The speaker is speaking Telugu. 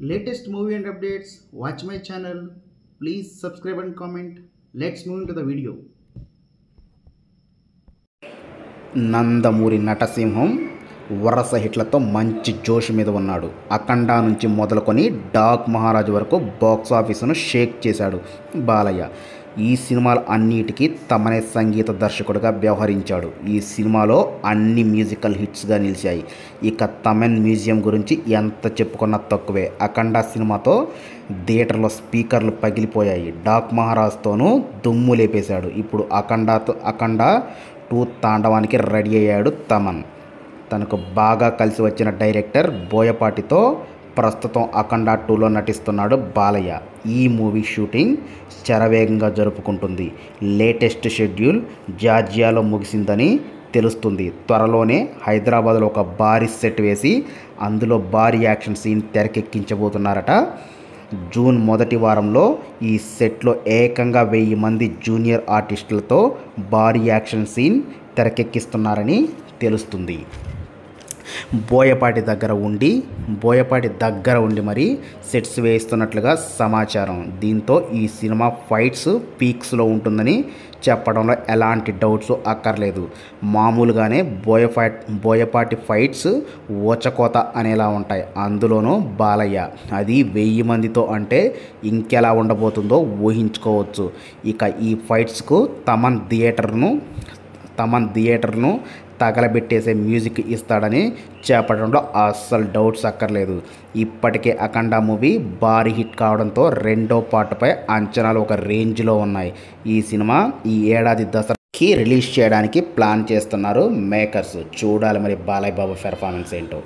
latest movie and updates, watch my channel. Please subscribe and comment. Let's move into the video. Nandamuri నటసింహం వరస హిట్లతో మంచి జోష్ మీద ఉన్నాడు. అఖండ నుంచి మొదలుకొని డాక్ మహారాజ్ వరకు బాక్స్ ఆఫీసును షేక్ చేశాడు బాలయ్య. ఈ సినిమాలు అన్నిటికీ తమనే సంగీత దర్శకుడిగా వ్యవహరించాడు. ఈ సినిమాలో అన్ని మ్యూజికల్ హిట్స్గా నిలిచాయి. ఇక తమన్ మ్యూజియం గురించి ఎంత చెప్పుకున్నా తక్కువే. అఖండ సినిమాతో థియేటర్లో స్పీకర్లు పగిలిపోయాయి. డాక్ మహారాజ్తోనూ దుమ్ము లేపేశాడు. ఇప్పుడు అఖండ 2 తాండవానికి రెడీ అయ్యాడు తమన్. తనకు బాగా కలిసి వచ్చిన డైరెక్టర్ బోయపాటితో ప్రస్తుతం అఖండ 2లో నటిస్తున్నాడు బాలయ్య. ఈ మూవీ షూటింగ్ శరవేగంగా జరుపుకుంటుంది. లేటెస్ట్ షెడ్యూల్ జార్జియాలో ముగిసిందని తెలుస్తుంది. త్వరలోనే హైదరాబాద్లో ఒక భారీ సెట్ వేసి అందులో భారీ యాక్షన్ సీన్ తెరకెక్కించబోతున్నారట. జూన్ మొదటి వారంలో ఈ సెట్లో ఏకంగా 1000 మంది జూనియర్ ఆర్టిస్టులతో భారీ యాక్షన్ సీన్ తెరకెక్కిస్తున్నారని తెలుస్తుంది. బోయపాటి దగ్గర ఉండి మరి సెట్స్ వేస్తున్నట్లుగా సమాచారం. దీంతో ఈ సినిమా ఫైట్స్ పీక్స్లో ఉంటుందని చెప్పడంలో ఎలాంటి డౌట్స్ అక్కర్లేదు. మామూలుగానే బోయపాటి ఫైట్స్ ఊచకోత అనేలా ఉంటాయి. అందులోనూ బాలయ్య అది 1000 మందితో అంటే ఇంకెలా ఉండబోతుందో ఊహించుకోవచ్చు. ఇక ఈ ఫైట్స్కు తమన్ థియేటర్ను తగలబెట్టేసే మ్యూజిక్ ఇస్తాడని చెప్పడంలో అస్సలు డౌట్స్ అక్కర్లేదు. ఇప్పటికే అఖండ మూవీ భారీ హిట్ కావడంతో రెండో పార్ట్పై అంచనాలు ఒక రేంజ్లో ఉన్నాయి. ఈ సినిమా ఈ ఏడాది దసరాకి రిలీజ్ చేయడానికి ప్లాన్ చేస్తున్నారు మేకర్స్. చూడాలి మరి బాలయ్య బాబు పెర్ఫార్మెన్స్ ఏంటో.